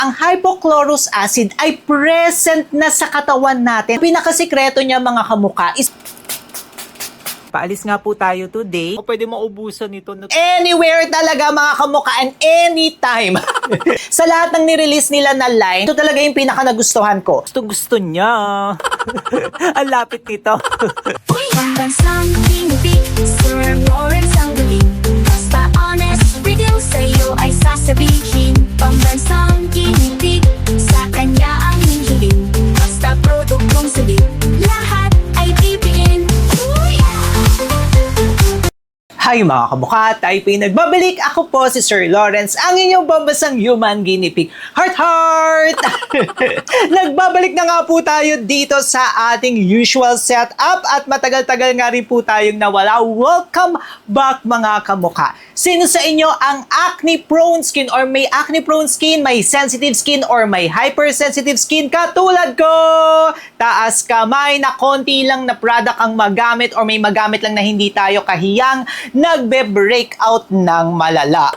ang hypochlorous acid ay present na sa katawan natin. Pinakasikreto niya mga kamukha is Paalis nga po tayo today. O pwede maubusan ito. anywhere talaga mga kamukha and anytime. Sa lahat ng nirelease nila na line, ito talaga yung pinaka nagustuhan ko. Gustong gusto niya. Ang lapit nito. Pambansang tinipid, Sir Lawrence ang galing. Basta honest, review sa'yo ay sasabihin. Pambansang tinipid, sa kanya ang hihiling. Basta produktong sulit, lahat ay pipiliin. Hi mga kamukha, tayo nagbabalik. Ako po si Sir Lawrence, ang inyong pambansang human guinea pig. Heart, heart! Nagbabalik na nga po tayo dito sa ating usual setup at matagal-tagal nga rin po tayong nawala. Welcome back mga kamukha. Sino sa inyo ang acne-prone skin or may acne-prone skin, may sensitive skin or may hypersensitive skin katulad ko? Taas kamay na konti lang na product ang magamit or may magamit lang na hindi tayo kahiyang nagbe-breakout ng malala.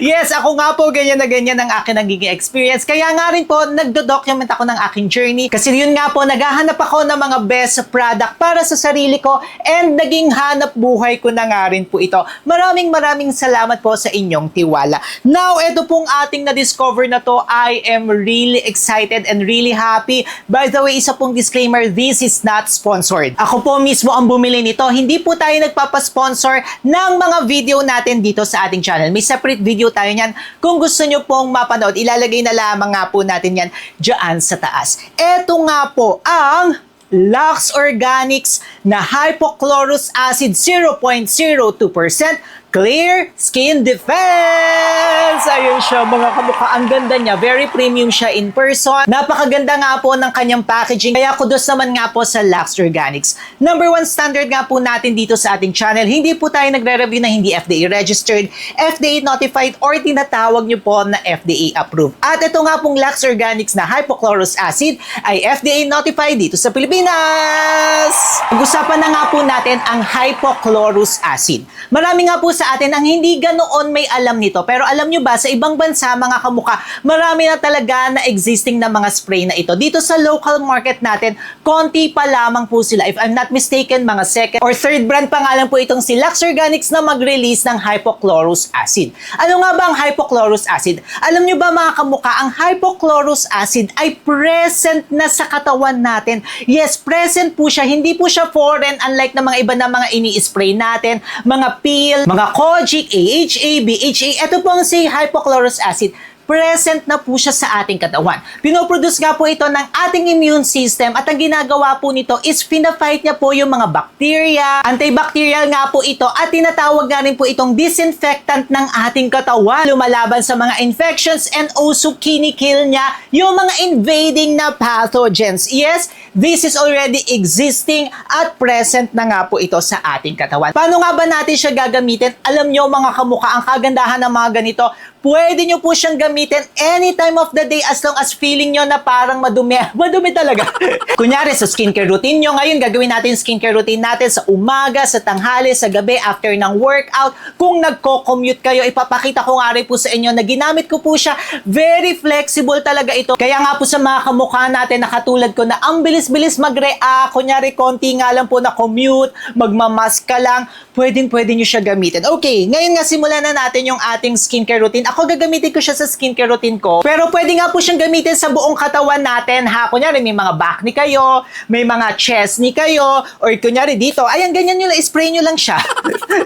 Yes, ako nga po ganyan na ganyan ang aking nagiging experience. Kaya nga rin po, nagdo-document ako ng aking journey. Kasi yun nga po, naghahanap ako ng mga best product para sa sarili ko and naging hanap buhay ko na nga rin po ito. Maraming salamat po sa inyong tiwala. Now, ito pong ating na-discover na to, I am really excited and really happy. By the way, isa pong disclaimer, this is not sponsored. Ako po mismo ang bumili nito. Hindi po tayo nagpapasponsor ng mga video natin dito sa ating channel. May separate video tayo niyan. Kung gusto nyo pong mapanood, ilalagay na lamang nga po natin yan dyan sa taas. Ito nga po ang Lux Organics na hypochlorous acid 0.02% Clear Skin Defense! Ayun siya mga kamukha. Ang ganda niya. Very premium siya in person. Napakaganda nga po ng kanyang packaging. Kaya kudos naman nga po sa Lux Organics. Number 1 standard nga po natin dito sa ating channel. Hindi po tayo nagre-review na hindi FDA registered, FDA notified, or tinatawag nyo po na FDA approved. At ito nga pong Lux Organics na hypochlorous acid ay FDA notified dito sa Pilipinas. Pag-usapan na nga po natin ang hypochlorous acid. Marami nga po sa atin ang hindi ganoon may alam nito. Pero alam nyo ba, sa ibang bansa, mga kamukha, marami na talaga na existing na mga spray na ito. Dito sa local market natin, konti pa lamang po sila. If I'm not mistaken, mga second or third brand pa nga lang po itong si Lux Organics na mag-release ng hypochlorous acid. Ano nga ba ang hypochlorous acid? Alam nyo ba mga kamukha, ang hypochlorous acid ay present na sa katawan natin. Yes, present po siya. Hindi po siya foreign unlike na mga iba na mga ini-spray natin, mga peel, mga Kojic, AHA, BHA, ito pong si hypochlorous acid. Present na po siya sa ating katawan. Pinoproduce nga po ito ng ating immune system at ang ginagawa po nito is pina-fight niya po yung mga bacteria. Antibacterial nga po ito at tinatawag nga rin po itong disinfectant ng ating katawan. Lumalaban sa mga infections and also kinikill niya yung mga invading na pathogens. Yes, this is already existing at present na nga po ito sa ating katawan. Paano nga ba natin siya gagamitin? Alam nyo mga kamukha, ang kagandahan ng mga ganito, pwede nyo po siyang gamitin any time of the day as long as feeling nyo na parang madumi. Madumi talaga. Kunyari, sa skincare routine nyo, ngayon gagawin natin yung skincare routine natin sa umaga, sa tanghali, sa gabi, after ng workout. Kung nagko-commute kayo, ipapakita ko nga rin po sa inyo na ginamit ko po siya. Very flexible talaga ito. Kaya nga po sa mga kamukha natin na katulad ko na ang bilis-bilis mag-react, kunyari konti nga lang po na commute, magmamask ka lang, pwede nyo siya gamitin. Okay, ngayon nga simulan na natin yung ating skincare routine. Ako gagamitin ko siya sa skincare routine ko. Pero pwede nga po siyang gamitin sa buong katawan natin, ha? Kunyari, may mga back ni kayo, may mga chest ni kayo, or kunyari dito, ayan, ganyan nyo lang, spray nyo lang siya.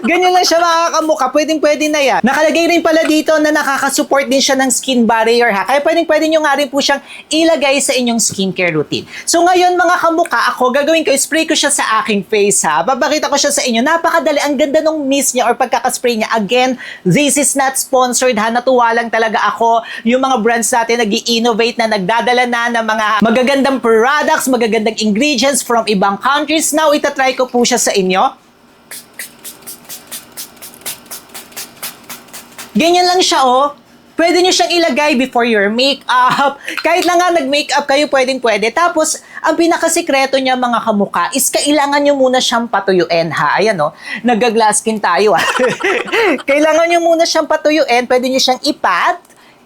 Ganyan lang siya mga kamukha. Pwede na yan. Nakalagay rin pala dito na nakakasupport din siya ng skin barrier, ha? Kaya pwede nyo nga rin po siyang ilagay sa inyong skincare routine. So ngayon mga kamukha, ako gagawin ko, spray ko siya sa aking face, ha? Papakita ko siya sa inyo. Napakadali. Ang ganda nung mist niya or pagkakaspray niya. Again, this is not sponsored, ha? Natuwa lang talaga ako. Yung mga brands natin nag-i-innovate na nagdadala na ng mga magagandang products, magagandang ingredients from ibang countries. Now, itatry ko po siya sa inyo. Ganyan lang siya, oh. Pwede nyo siyang ilagay before your makeup. Kahit lang nga nag-makeup kayo, pwede. Tapos, ang pinakasikreto niya mga kamukha is kailangan nyo muna siyang patuyuin, ha? Ayan, no? Nag-glass skin tayo, ha? Kailangan nyo muna siyang patuyuin. Pwede nyo siyang ipat.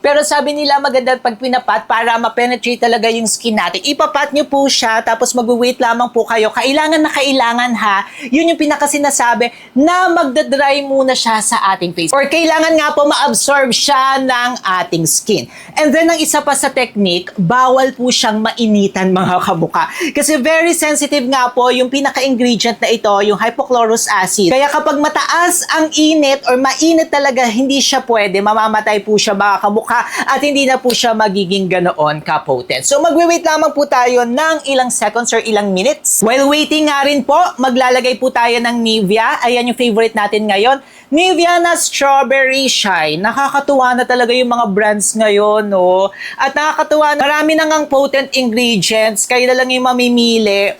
Pero sabi nila maganda pag pinapat para ma-penetrate talaga yung skin natin. Ipapat nyo po siya, tapos mag-wait lamang po kayo. Kailangan na kailangan ha. Yun yung pinakasinasabi na magdadry muna siya sa ating face. Or kailangan nga po ma-absorb siya ng ating skin. And then ang isa pa sa technique, bawal po siyang mainitan mga kabuka. Kasi very sensitive nga po yung pinaka-ingredient na ito, yung hypochlorous acid. Kaya kapag mataas ang init or mainit talaga, hindi siya pwede. Mamamatay po siya mga kabuka at hindi na po siya magiging ganoon ka-potent. So magwi-wait lamang po tayo ng ilang seconds or ilang minutes. While waiting nga rin po, maglalagay po tayo ng Nivea. Ayan yung favorite natin ngayon. Nivea na Strawberry Shine. Nakakatuwa na talaga yung mga brands ngayon, no? At nakakatuwa, marami na ngang potent ingredients. Kayo na lang yung mamimili.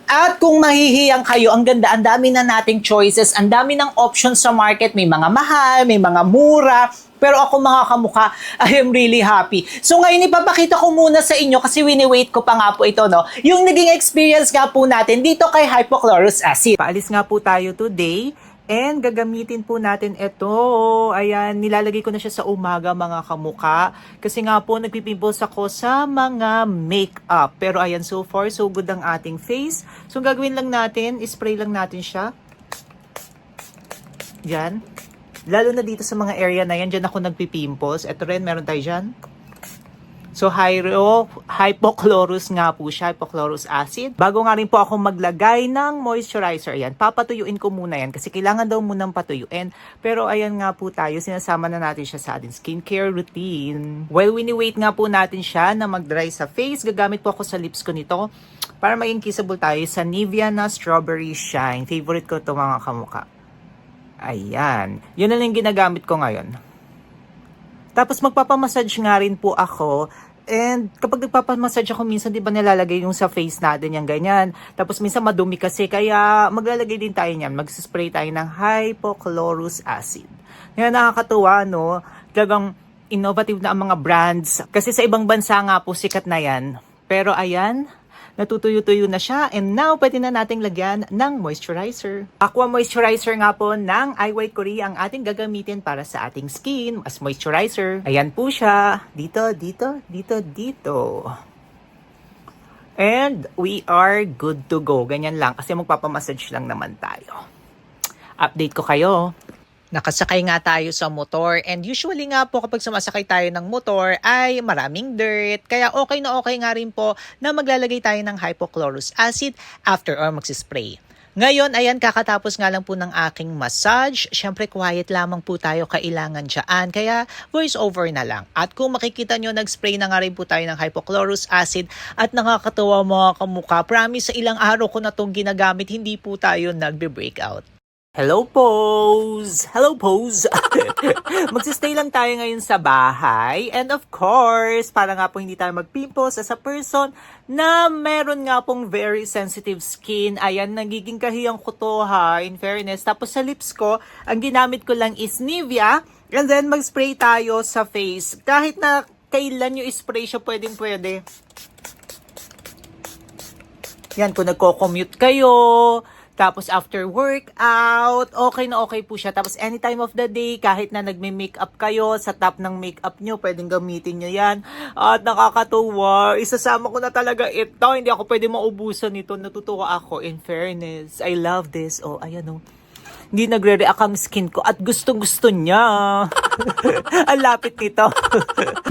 At kung mahihiyang kayo, ang ganda, ang dami na nating choices, ang dami ng options sa market. May mga mahal, may mga mura. Pero ako mga kamukha, I am really happy. So ngayon, ipapakita ko muna sa inyo kasi wini-wait ko pa nga po ito, no? Yung naging experience nga po natin dito kay hypochlorous acid. Paalis nga po tayo today. And gagamitin po natin ito. Ayan, nilalagay ko na siya sa umaga mga kamuka. Kasi nga po, nagpipimples ako sa mga makeup. Pero ayan, so far, so good ang ating face. So gagawin lang natin, spray lang natin siya. Diyan. Lalo na dito sa mga area na yan, dyan ako nagpipimples. Ito rin, meron tayo dyan. So, hypochlorous nga po siya, hypochlorous acid. Bago nga rin po ako maglagay ng moisturizer, ayan, papatuyuin ko muna yan kasi kailangan daw munang patuyuin. Pero ayan nga po tayo, sinasama na natin siya sa ating skincare routine. While wini-wait nga po natin siya na mag-dry sa face, gagamit po ako sa lips ko nito para maging kissable tayo sa Nivea na Strawberry Shine. Favorite ko ito mga kamuka. Ayan. Yun na lang yung ginagamit ko ngayon. Tapos magpapamassage nga rin po ako. And kapag nagpapamassage ako, minsan di ba nilalagay yung sa face natin yung ganyan. Tapos minsan madumi kasi, kaya maglalagay din tayo niyan. Magsispray tayo ng hypochlorous acid. Yan nakakatuwa, no? Talagang innovative na ang mga brands. Kasi sa ibang bansa nga po sikat na yan. Pero ayan, natutuyo-tuyo na siya, and now pwede na nating lagyan ng moisturizer. Aqua moisturizer nga po ng I White Korea ang ating gagamitin para sa ating skin as moisturizer. Ayan po siya. Dito, dito, dito, dito. And we are good to go. Ganyan lang kasi magpapamassage lang naman tayo. Update ko kayo. Nakasakay nga tayo sa motor, and usually nga po kapag sumasakay tayo ng motor ay maraming dirt. Kaya okay na okay nga rin po na maglalagay tayo ng hypochlorous acid after or magsispray. Ngayon, ayan, kakatapos nga lang po ng aking massage. Siyempre, quiet lamang po tayo kailangan dyan. Kaya, voice over na lang. At kung makikita nyo, nag-spray na nga rin po tayo ng hypochlorous acid. At nakakatawa mga kamukha. Promise, sa ilang araw ko na itong ginagamit, hindi po tayo nagbe-breakout. Hello, pose! Hello, pose! Magsistay lang tayo ngayon sa bahay. And of course, para nga po hindi tayo magpimples as a person na meron nga pong very sensitive skin. Ayan, nagiging kahiyang ko to ha, in fairness. Tapos sa lips ko, ang ginamit ko lang is Nivea. And then mag-spray tayo sa face. Kahit na kailan nyo spray siya, pwedeng-pwede. Yan, kung nagko-commute kayo, tapos after workout, okay na okay po siya. Tapos any time of the day, kahit na nagme-makeup kayo, sa top ng makeup nyo, pwedeng gamitin nyo yan. At nakakatuwa, isasama ko na talaga ito. Hindi ako pwede maubusan nito. Natutuwa ako, in fairness. I love this. Oh, ayan oh. Hindi nagre-react ang skin ko at gustong-gusto niya. Ang lapit nito.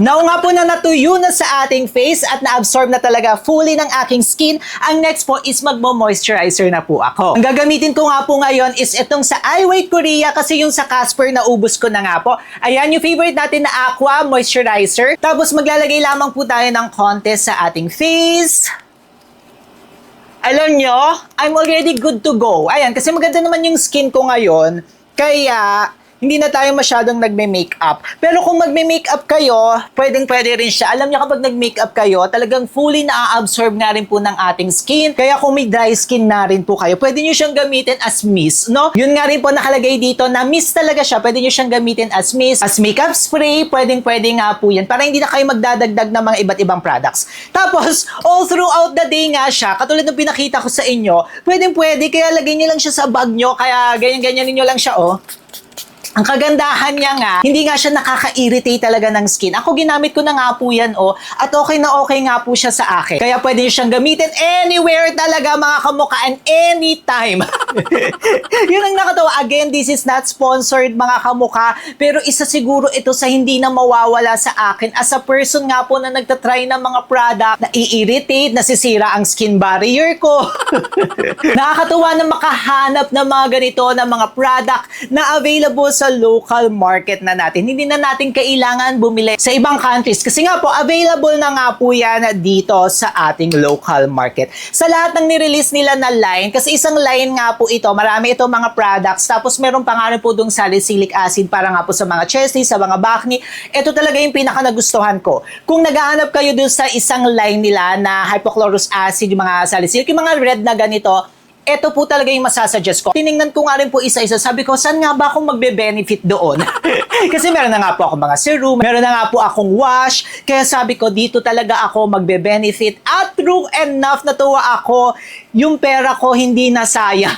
Now nga po na natuyo na sa ating face at na-absorb na talaga fully ng aking skin, ang next po is magmo-moisturizer na po ako. Ang gagamitin ko nga po ngayon is itong sa I White Korea kasi yung sa Casper na ubos ko na nga po. Ayan yung favorite natin na Aqua Moisturizer. Tapos maglalagay lamang po tayo ng konti sa ating face. Alam nyo, I'm already good to go. Ayan, kasi maganda naman yung skin ko ngayon. Kaya, hindi na tayo masyadong nagme-makeup. Pero kung magme-makeup kayo, pwedeng-pwede rin siya. Alam niyo kapag nag-makeup kayo, talagang fully na-absorb nga rin po ng ating skin. Kaya kung may dry skin na rin po kayo, pwede niyo siyang gamitin as mist, no? Yun nga rin po nakalagay dito na mist talaga siya. Pwede niyo siyang gamitin as mist, as makeup spray, pwedeng-pwede nga po yan. Para hindi na kayo magdadagdag ng mga iba't ibang products. Tapos, all throughout the day nga siya, katulad ng pinakita ko sa inyo, pwedeng-pwede, kaya lagay niyo lang siya sa bag niyo, kaya ganyan-ganyan niyo lang siya, oh. Ang kagandahan niya nga, hindi nga siya nakaka-irritate talaga ng skin. Ako ginamit ko na nga po yan, at okay na okay nga po siya sa akin. Kaya pwede niyo siyang gamitin anywhere talaga mga kamukha and anytime. Yun ang nakatawa. Again, this is not sponsored mga kamukha, pero isa siguro ito sa hindi na mawawala sa akin as a person nga po na nagtatry ng mga product na i-irritate, nasisira ang skin barrier ko. Nakakatuwa na makahanap ng mga ganito na mga product na available sa local market na natin. Hindi na natin kailangan bumili sa ibang countries kasi nga po available na nga po yan dito sa ating local market. Sa lahat ng nirelease nila na line, kasi isang line nga po ito, marami ito mga products, tapos meron pa nga rin po dong salicylic acid para nga po sa mga chesty, sa mga bakni. Ito talaga yung pinaka nagustuhan ko. Kung naghahanap kayo dun sa isang line nila na hypochlorous acid, yung mga salicylic, yung mga red na ganito, ito po talaga yung masasuggest ko. Tiningnan ko nga rin po isa-isa. Sabi ko, saan nga ba akong magbe-benefit doon? Kasi meron na nga po akong mga serum, meron na nga po akong wash. Kaya sabi ko, dito talaga ako magbe-benefit. At true enough, natuwa ako, yung pera ko hindi nasayang.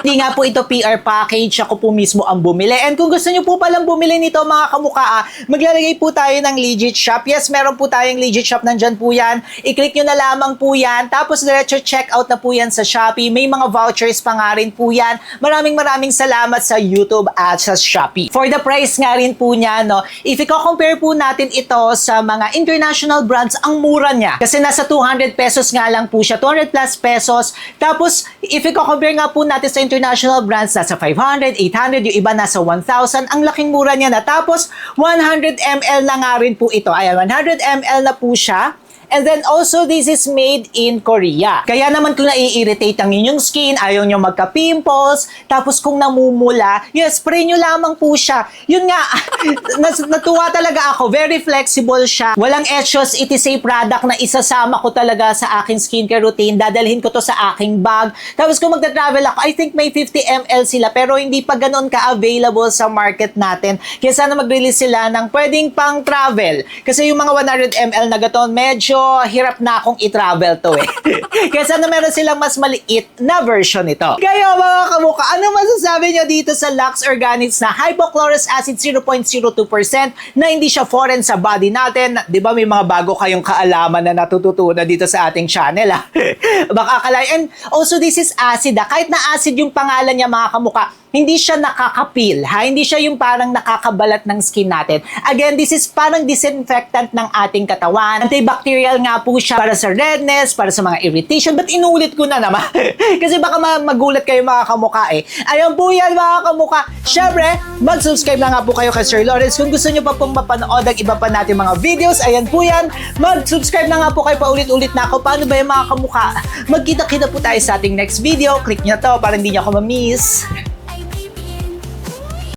Hindi nga po ito PR package. Ako po mismo ang bumili. And kung gusto nyo po palang bumili nito mga kamukha, maglalagay po tayo ng legit shop. Yes, meron po tayong legit shop. Nandyan po yan. I-click nyo na lamang po yan. Tapos diretso check out na po yan sa Shopee. May mga vouchers pa nga rin po yan. Maraming salamat sa YouTube at sa Shopee. For the price nga rin po niya, if i-compare po natin ito sa mga international brands, ang mura niya. Kasi nasa 200 pesos nga lang po siya. 200 plus pesos. Tapos, if i-compare nga po natin sa international brands, nasa 500, 800, yung iba nasa 1,000. Ang laking mura niya na. Tapos, 100 ml na nga rin po ito. Ayan, 100 ml na po siya. And then also, this is made in Korea. Kaya naman kung nai-irritate ang inyong skin, ayaw nyo magka-pimples, tapos kung namumula, yes, spray nyo lamang po siya. Yun nga, natuwa talaga ako. Very flexible siya. Walang etchos. It is a product na isasama ko talaga sa aking skincare routine. Dadalhin ko to sa aking bag. Tapos kung magta-travel ako, I think may 50 ml sila, pero hindi pa ganun ka-available sa market natin. Kaya sana mag-release sila ng pwedeng pang travel. Kasi yung mga 100 ml na gaton, medyo hirap na akong i-travel to Kaya sana meron silang mas maliit na version nito. Kaya mga kamukha, ano masasabi nyo dito sa Lux Organics na hypochlorous acid 0.02% na hindi siya foreign sa body natin? Di ba may mga bago kayong kaalaman na natututunan dito sa ating channel Baka akalain. And also this is acid Kahit na acid yung pangalan niya mga kamukha, hindi siya nakakapil, Hindi siya yung parang nakakabalat ng skin natin. Again, this is parang disinfectant ng ating katawan. Antibacterial nga po siya para sa redness, para sa mga irritation. But inulit ko na naman. Kasi baka magulat kayo mga kamukha Ayan po yan mga kamukha. Syempre, mag-subscribe na nga po kayo kay Sir Lawrence. Kung gusto nyo pa pong mapanood ang iba pa natin mga videos, ayan po yan. Mag-subscribe na nga po kayo paulit-ulit na ako. Paano ba yung mga kamukha? Magkita-kita po tayo sa ating next video. Click nyo to para hindi nyo ako ma-miss.